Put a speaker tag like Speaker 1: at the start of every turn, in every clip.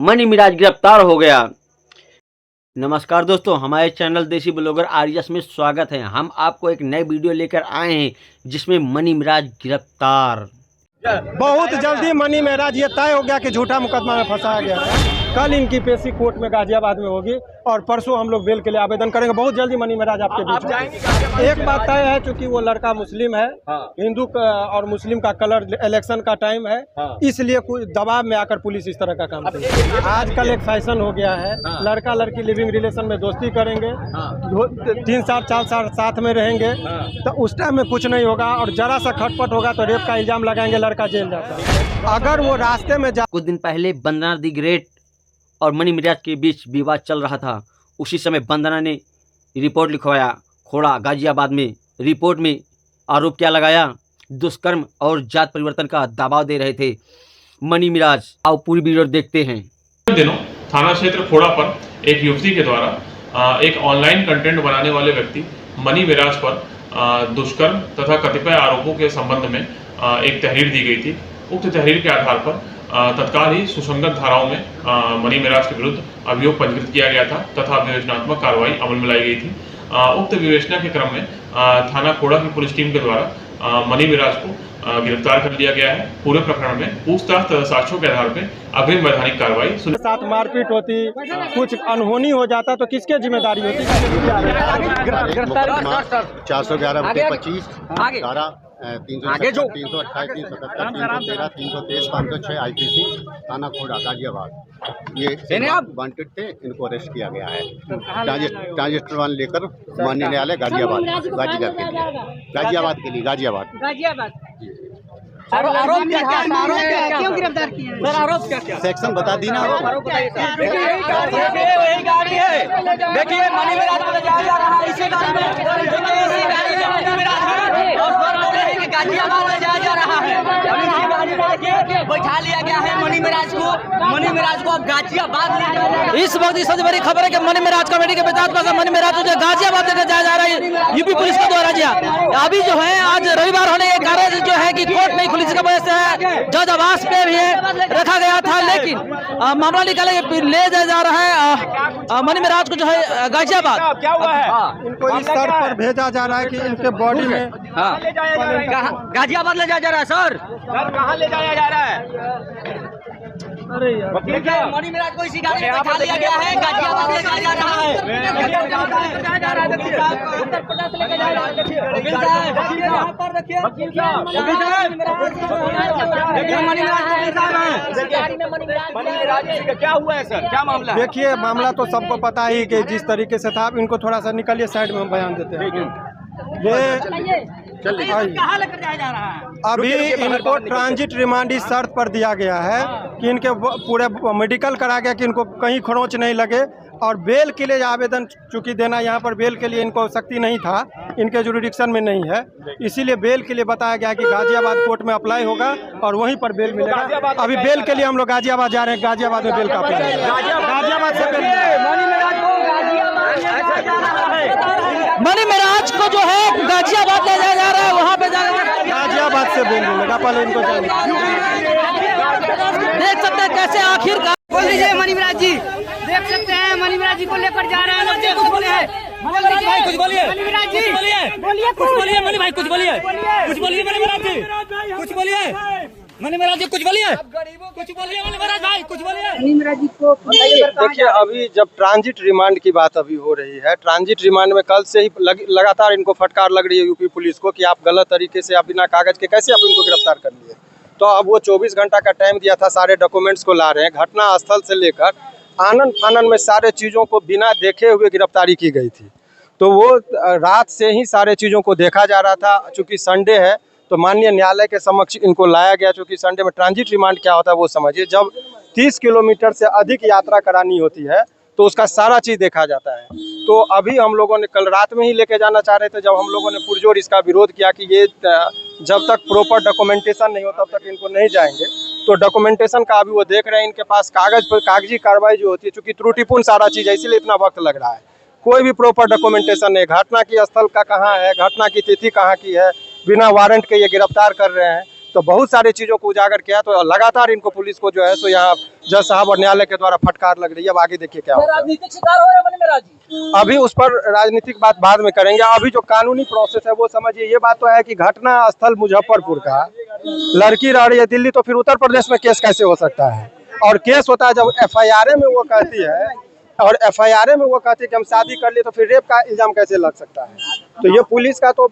Speaker 1: Money Miraj गिरफ्तार हो गया। नमस्कार दोस्तों, हमारे चैनल देसी ब्लॉगर आरएस में स्वागत है। हम आपको एक नए वीडियो लेकर आए हैं जिसमें मनी मिराज गिरफ्तार।
Speaker 2: बहुत जल्दी मनी मिराज ये तय हो गया कि झूठा मुकदमा में फंसाया गया है। कल इनकी पेशी कोर्ट में गाजियाबाद में होगी और परसों हम लोग बेल के लिए आवेदन करेंगे। बहुत जल्दी मनी मिराज आपके बीच में। एक बात तय है, चूंकि वो लड़का मुस्लिम है, हिंदू और मुस्लिम का कलर इलेक्शन का टाइम है, इसलिए कुछ दबाव में आकर पुलिस इस तरह का काम करेगी। आजकल एक फैशन हो गया है, लड़का लड़की लिविंग रिलेशन में दोस्ती करेंगे, 3 साल 4 साल साथ में रहेंगे, तो उस टाइम में कुछ नहीं होगा और जरा सा खटपट होगा तो रेप का इल्जाम लगाएंगे, लड़का जेल जाता है। अगर वो रास्ते में
Speaker 1: कुछ दिन पहले वंदना दी ग्रेट और मनी मिराज के बीच विवाद चल रहा था। उसी समय वंदना ने रिपोर्ट लिखवाया खोड़ा गाजियाबाद में। रिपोर्ट में आरोप क्या लगाया? दुष्कर्म और जात परिवर्तन का दबाव दे रहे थे मनी मिराज। आओ पूरी वीडियो देखते हैं।
Speaker 3: दिनों थाना क्षेत्र खोड़ा पर एक युवती के द्वारा एक ऑनलाइन कंटेंट बनाने वाले व्यक्ति मनी मिराज पर दुष्कर्म तथा कतिपय आरोपों के संबंध में एक तहरीर दी गई थी। उक्त तहरीर के आधार पर तत्काल ही सुसंगत धाराओं में मनी मिराज के विरुद्ध अभियोग पंजीकृत किया गया था तथा विवेचनात्मक कार्रवाई अमल में लाई गई थी। उक्त विवेचना के क्रम में थाना खोड़ा की पुलिस टीम के द्वारा मनी मिराज को गिरफ्तार कर लिया गया है। पूरे प्रकरण में पूछताछ तथा साक्ष्यों के आधार पर अग्रिम वैधानिक कार्रवाई।
Speaker 2: साथ मारपीट होती, कुछ अनहोनी हो जाता तो किसके जिम्मेदारी होती?
Speaker 4: 411/25 328 377 313 323 506 आईपीसी थाना खोड़ा गाजियाबाद ये वांटेड थे। इनको अरेस्ट किया गया है। ट्रांजिस्टर वाहन लेकर माननीय न्यायालय गाजियाबाद के लिए गाजियाबाद।
Speaker 5: आरोप क्या है? क्यों गिरफ्तार किए हैं? आरोप क्या?
Speaker 4: सेक्शन बता दी ना।
Speaker 5: यही गाड़ी है, देखिए मनी मिराज को ले जाया जा रहा है। इसी गाड़ी में मनी मिराज है और गाजियाबाद ले जाया जा रहा है। इसी गाड़ी में बैठा लिया गया है मनी मिराज को अब गाजियाबाद ले जाया जा रहा है।
Speaker 6: इस वक्त की सबसे बड़ी खबर है कि मनी मिराज कमेटी के बेताज मनी मिराज को जो गाजियाबाद लेकर जाया जा रहा है यूपी पुलिस के द्वारा। जी अभी जो है आज रविवार होने के कारण जो है कि कोर्ट नहीं खुली, इसकी वजह से जज आवास पे भी रखा गया था, लेकिन मामला निकाले ले जाया जा रहा है मनी मिराज को जो है गाजियाबाद।
Speaker 2: क्या हुआ है? इनको इस स्तर पर भेजा जा रहा है कि इनके बॉडी में
Speaker 5: गाजियाबाद ले जाया जा रहा है। सर कहाँ ले जाया जा रहा है? अरे मनी मिराज को इसी गाड़ी में बैठा लिया गया है, गाजियाबाद ले जाया जा रहा है। उत्तर प्रदेश लेके जा रहा है। वकील साहब यहाँ पर देखिए, मनी मिराज क्या हुआ है सर? क्या मामला?
Speaker 2: देखिए मामला तो सबको पता ही कि जिस तरीके से था। इनको थोड़ा सा निकलिए साइड में, हम बयान देते हैं।
Speaker 5: कहाँ लेकर जाया जा रहा है?
Speaker 2: अभी इनको ट्रांजिट रिमांड इस शर्त पर दिया गया है कि इनके पूरे मेडिकल करा गया कि इनको कहीं खरोंच नहीं लगे, और बेल के लिए आवेदन चूंकि देना यहाँ पर बेल के लिए इनको शक्ति नहीं था, इनके जुरिडिक्शन में नहीं है, इसीलिए बेल के लिए बताया गया कि गाजियाबाद कोर्ट में अप्लाई होगा और वहीं पर बेल मिलेगा। अभी बेल के लिए हम लोग गाजियाबाद जा रहे हैं, गाजियाबाद में बेल का अप्लाई। गाजियाबाद से
Speaker 6: मनी मिराज को जो है गाजियाबाद ले जाया जा रहा है, वहाँ पे जाकर
Speaker 2: गाजियाबाद से बेल मिलेगा। पहले इनको
Speaker 6: देख सकते हैं कैसे आखिरकार।
Speaker 5: बोल दीजिए मनी मिराज जी, देख सकते हैं मनी मिराज जी को लेकर जा रहे हैं। कुछ बोले हैं मनी मिराज भाई, कुछ बोलिए। मनी मिराज जी बोलिए, कुछ बोलिए मनी भाई, कुछ बोलिए, कुछ बोलिए मनी मिराज जी, कुछ बोलिए मनी मिराज जी, कुछ बोलिए, कुछ बोलिए मनी मिराज भाई, कुछ बोलिए मनी मिराज जी को।
Speaker 2: देखिए अभी जब ट्रांजिट रिमांड की बात अभी हो रही है, ट्रांजिट रिमांड में कल से ही लगातार इनको फटकार लग रही है यूपी पुलिस को कि आप गलत तरीके से, आप बिना कागज के कैसे आप इनको गिरफ्तार कर लिए। तो अब वो 24 घंटा का टाइम दिया था, सारे डॉक्यूमेंट्स को ला रहे हैं। घटना स्थल से लेकर आनन फानन में सारे चीज़ों को बिना देखे हुए गिरफ्तारी की गई थी। तो वो रात से ही सारे चीज़ों को देखा जा रहा था। चूँकि संडे है तो माननीय न्यायालय के समक्ष इनको लाया गया। चूँकि संडे में ट्रांजिट रिमांड क्या होता है वो समझिए, जब 30 किलोमीटर से अधिक यात्रा करानी होती है तो उसका सारा चीज़ देखा जाता है। तो अभी हम लोगों ने कल रात में ही लेके जाना चाह रहे थे, जब हम लोगों ने पुरजोर इसका विरोध किया कि ये जब तक प्रॉपर डॉक्यूमेंटेशन नहीं हो तब तक इनको नहीं जाएंगे। तो डॉक्यूमेंटेशन का अभी वो देख रहे हैं, इनके पास कागज पर कागजी कार्रवाई जो होती है, चूँकि त्रुटिपूर्ण सारा चीज़ है इसीलिए इतना वक्त लग रहा है। कोई भी प्रॉपर डॉक्यूमेंटेशन नहीं, घटना की स्थल का कहाँ है, घटना की तिथि कहाँ की है, बिना वारंट के ये गिरफ्तार कर रहे हैं। तो बहुत सारी चीज़ों को उजागर किया। तो लगातार इनको पुलिस को जो है सो यहाँ जज साहब और न्यायालय के द्वारा फटकार लग रही है। अब आगे देखिए क्या होता है।
Speaker 6: राजनीतिक शिकार हो रहे हैं मनीमेराज जी।
Speaker 2: अभी उस पर राजनीतिक बात बाद में करेंगे। अभी जो कानूनी प्रोसेस है वो समझिए। ये बात तो है कि घटना स्थल मुजफ्फरपुर का, लड़की रह रही है दिल्ली, तो फिर उत्तर प्रदेश में केस कैसे हो सकता है? और केस होता है जब FIR में वो कहती है, और FIR में वो कहती है कि हम शादी कर लिए, तो फिर रेप का इल्जाम कैसे लग सकता है? तो ये पुलिस का तो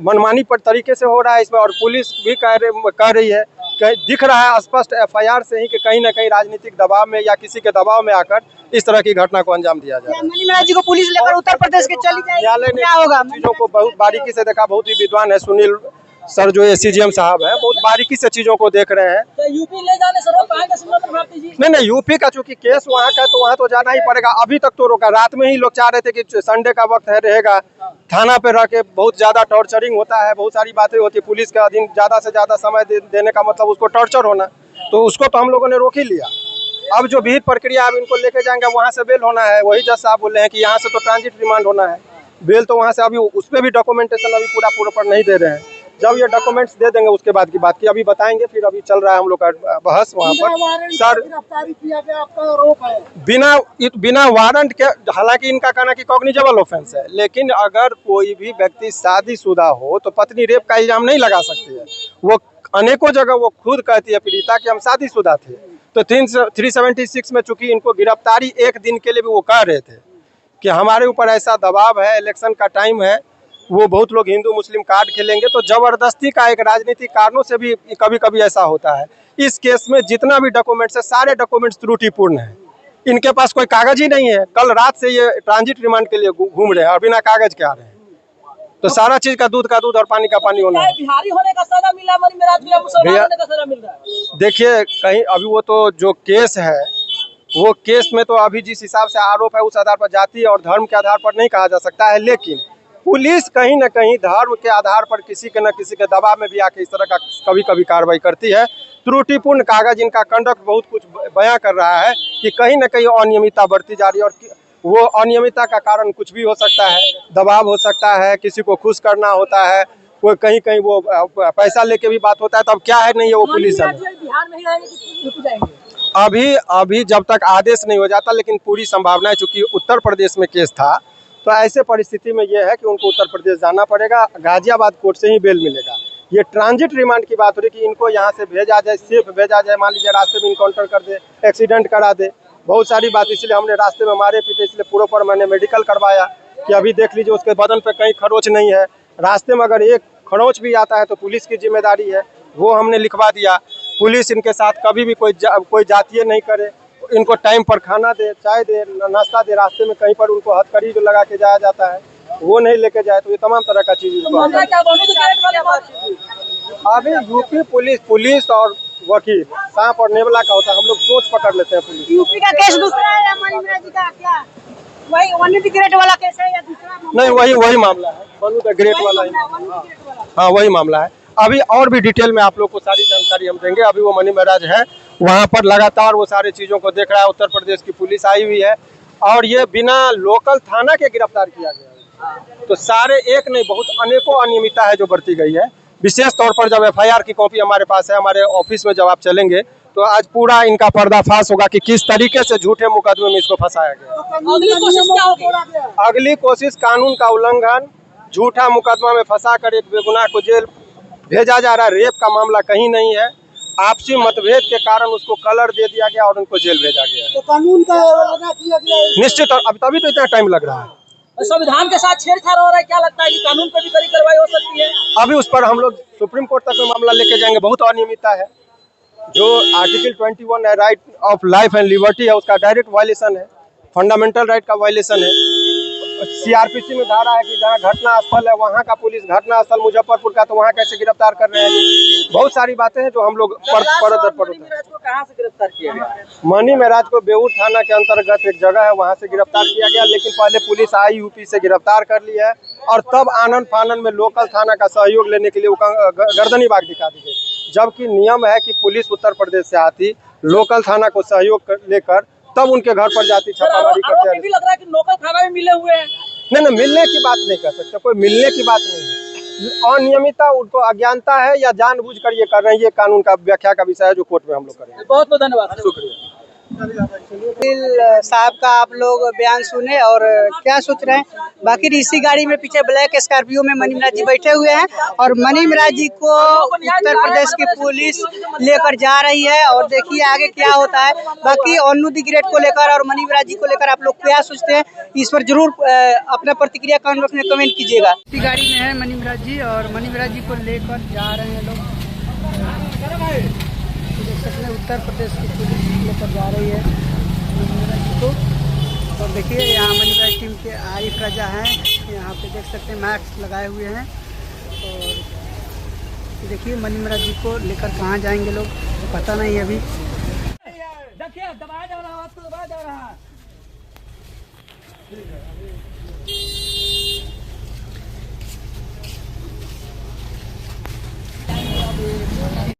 Speaker 2: मनमानी पर तरीके से हो रहा है इसमें। और पुलिस भी कह रही है, दिख रहा है स्पष्ट FIR से ही कि कहीं ना कहीं राजनीतिक दबाव में या किसी के दबाव में आकर इस तरह की घटना को अंजाम दिया जा रहा है।
Speaker 7: मनीमेराज जी को पुलिस लेकर उत्तर प्रदेश के चली जाएगी,
Speaker 2: न्यायालय ने
Speaker 7: क्या होगा?
Speaker 2: चीजों को बहुत बारीकी से देखा। बहुत ही विद्वान है सुनील सर जो ACGM साहब है, बहुत बारीकी से चीजों को देख रहे हैं।
Speaker 6: तो यूपी ले जाने से रोक पाएंगे सुमंत्र भारती जी?
Speaker 2: नहीं, यूपी का चूंकि केस वहाँ का, तो वहाँ तो जाना ही पड़ेगा। अभी तक तो रोका। रात में ही लोग चाह रहे थे कि संडे का वक्त है रहेगा, थाना पे रह के बहुत ज्यादा टॉर्चरिंग होता है, बहुत सारी बातें होती है। पुलिस के अधीन ज्यादा से ज्यादा समय देने का मतलब उसको टॉर्चर होना, तो उसको तो हम लोगों ने रोक ही लिया। अब जो विहित प्रक्रिया, अब इनको लेके जाएंगे, वहाँ से बेल होना है। वही जज साहब बोल रहे हैं कि यहाँ से तो ट्रांजिट रिमांड होना है, बेल तो वहाँ से। अभी उस पर भी डॉक्यूमेंटेशन अभी पूरा पर नहीं दे रहे हैं। जब ये डॉक्यूमेंट्स दे देंगे उसके बाद की बात की अभी बताएंगे। फिर अभी चल रहा है हम लोग का बहस वहाँ पर। सर
Speaker 7: गिरफ्तारी किया गया, आपका आरोप है
Speaker 2: बिना वारंट के, हालांकि इनका कहना कि कॉग्निजेबल ऑफेंस है, लेकिन अगर कोई भी व्यक्ति शादीशुदा हो तो पत्नी रेप का इल्जाम नहीं लगा सकती है। वो अनेकों जगह वो खुद कहती है पीड़िता कि हम शादीशुदा थे। तो 376 में चूंकि इनको गिरफ्तारी एक दिन के लिए भी वो कह रहे थे कि हमारे ऊपर ऐसा दबाव है, इलेक्शन का टाइम है, वो बहुत लोग हिंदू मुस्लिम कार्ड खेलेंगे, तो जबरदस्ती का एक राजनीतिक कारणों से भी कभी कभी ऐसा होता है। इस केस में जितना भी डॉक्यूमेंट्स है, सारे डॉक्यूमेंट्स त्रुटिपूर्ण हैं। इनके पास कोई कागज ही नहीं है। कल रात से ये ट्रांजिट रिमांड के लिए घूम रहे हैं और बिना कागज के आ रहे हैं। तो सारा चीज का दूध और पानी का पानी होना है।
Speaker 6: बिहारी होने का सजा मिला मनीमेराज को या मुसलमान होने का सजा मिल रहा है?
Speaker 2: देखिए, कहीं अभी वो तो जो केस है, वो केस में तो अभी जिस हिसाब से आरोप है उस आधार पर जाति और धर्म के आधार पर नहीं कहा जा सकता है। लेकिन पुलिस कहीं न कहीं धर्म के आधार पर किसी के न किसी के दबाव में भी आके इस तरह का कभी कभी कार्रवाई करती है। त्रुटिपूर्ण कागज, इनका कंडक्ट बहुत कुछ बयां कर रहा है कि कहीं न कहीं अनियमितता बढ़ती जा रही है। और वो अनियमितता का कारण कुछ भी हो सकता है, दबाव हो सकता है, किसी को खुश करना होता है, कोई कहीं वो पैसा लेके भी बात होता है। तब क्या है, नहीं है वो पुलिस है।
Speaker 6: बिहार में ही रहेंगे कि यूपी जाएंगे?
Speaker 2: अभी जब तक आदेश नहीं हो जाता, लेकिन पूरी संभावना है, चूंकि उत्तर प्रदेश में केस था, तो ऐसे परिस्थिति में यह है कि उनको उत्तर प्रदेश जाना पड़ेगा। गाजियाबाद कोर्ट से ही बेल मिलेगा। ये ट्रांजिट रिमांड की बात हो रही कि इनको यहाँ से भेजा जाए, सेफ भेजा जाए। मान लीजिए रास्ते में इनकाउंटर कर दे, एक्सीडेंट करा दे, बहुत सारी बात, इसलिए हमने रास्ते में मारे पीटे, इसलिए पूरा मैंने मेडिकल करवाया कि अभी देख लीजिए उसके बदन पे कहीं खरोच नहीं है। रास्ते में अगर एक खरोच भी आता है तो पुलिस की जिम्मेदारी है, वो हमने लिखवा दिया। पुलिस इनके साथ कभी भी कोई जातीय नहीं करे, इनको टाइम पर खाना दे, चाय दे, नाश्ता दे। रास्ते में कहीं पर उनको हथकड़ी जो लगा के जाया जाता है वो नहीं लेके जाए, तो ये तमाम तरह का चीज। अभी यूपी पुलिस और वकील सांप और नेवला का होता है, हम लोग सोच पकड़ लेते हैं। पुलिस
Speaker 7: यूपी का केस दूसरा है या मनीमेराज जी का क्या? वही वन द ग्रेट वाला केस है या दूसरा?
Speaker 2: नहीं, वही मामला है, वन द ग्रेट वाला ही। हाँ, वही मामला है। अभी और भी डिटेल में आप लोग को सारी जानकारी हम देंगे। अभी वो मनीमेराज है वहाँ पर, लगातार वो सारी चीज़ों को देख रहा है। उत्तर प्रदेश की पुलिस आई हुई है और ये बिना लोकल थाना के गिरफ्तार किया गया है। तो सारे एक नहीं, बहुत अनेकों अनियमितता है जो बरती गई है। विशेष तौर पर जब FIR की कॉपी हमारे पास है, हमारे ऑफिस में जब आप चलेंगे तो आज पूरा इनका पर्दाफाश होगा कि किस तरीके से झूठे मुकदमे में इसको फंसाया गया।
Speaker 6: अगली कोशिश क्या होगी?
Speaker 2: अगली कोशिश कानून का उल्लंघन, झूठा मुकदमा में फंसाकर एक बेगुनाह को जेल भेजा जा रहा है। रेप का मामला कहीं नहीं है, आपसी मतभेद के कारण उसको कलर दे दिया गया और उनको जेल भेजा गया।
Speaker 7: तो कानून का उल्लंघन किया गया
Speaker 2: निश्चित, और अब तभी तो इतना टाइम लग रहा है।
Speaker 6: संविधान के साथ छेड़छाड़ हो रहा है, क्या लगता है कि कानून पर भी कड़ी कार्रवाई हो सकती है?
Speaker 2: अभी उस पर हम लोग सुप्रीम कोर्ट तक में मामला लेके जाएंगे। बहुत अनियमितता है, जो आर्टिकल 21 है, right of life and liberty है, उसका डायरेक्ट वायलेशन है, फंडामेंटल राइट का वायलेशन है। CRPC में धारा है कि जहाँ घटना स्थल है वहाँ का पुलिस, घटना स्थल मुजफ्फरपुर का, तो वहाँ कैसे गिरफ्तार कर रहे हैं। बहुत सारी बातें हैं जो हम लोग
Speaker 6: मनीमेराज को कहाँ से गिरफ्तार किया गया?
Speaker 2: मनीमेराज को बेऊर थाना के अंतर्गत एक जगह है, वहाँ से गिरफ्तार किया गया। लेकिन पहले पुलिस आई, यूपी से गिरफ्तार कर ली है और तब आनन फानन में लोकल थाना का सहयोग लेने के लिए गर्दनी बाग दिखा दी गई। जबकि नियम है कि पुलिस उत्तर प्रदेश से आती, लोकल थाना को सहयोग लेकर तब उनके घर पर जाती, छापामारी करते हैं।
Speaker 6: भी लग रहा है कि लोकल थाना में मिले हुए हैं।
Speaker 2: नहीं, मिलने की बात नहीं कर सकते, कोई मिलने की बात नहीं है। अनियमितता, उनको अज्ञानता है या जानबूझकर ये कर रहे हैं, ये कानून का व्याख्या का विषय है जो कोर्ट में हम लोग करेंगे।
Speaker 6: बहुत बहुत धन्यवाद,
Speaker 2: शुक्रिया।
Speaker 7: साहब का आप लोग बयान सुने और क्या सोच रहे हैं। बाकी इसी गाड़ी में पीछे ब्लैक स्कॉर्पियो में मनी मिराज जी बैठे हुए हैं और मनी मिराज जी को उत्तर प्रदेश की पुलिस लेकर जा रही है और देखिए आगे क्या होता है। बाकी ओन्नू दी ग्रेट को लेकर और मनी मिराज जी को लेकर आप लोग क्या सोचते हैं, इस पर जरूर अपना प्रतिक्रिया कमेंट बॉक्स में कमेंट कीजिएगा। इसी गाड़ी में है मनी मिराज जी और मनी मिराज जी को लेकर जा रहे हैं लोग। देख सकते हैं उत्तर प्रदेश की पुलिस लेकर जा रही है मनी मिराज जी को। और देखिए यहाँ मनी मिराज टीम के आरिफ राजा हैं, यहाँ पे देख सकते हैं मास्क लगाए हुए हैं। और देखिए मनी मिराज जी को लेकर कहाँ जाएंगे लोग तो पता नहीं अभी।
Speaker 5: देखिए दबाया जा रहा है, आपको दबाया जा रहा है।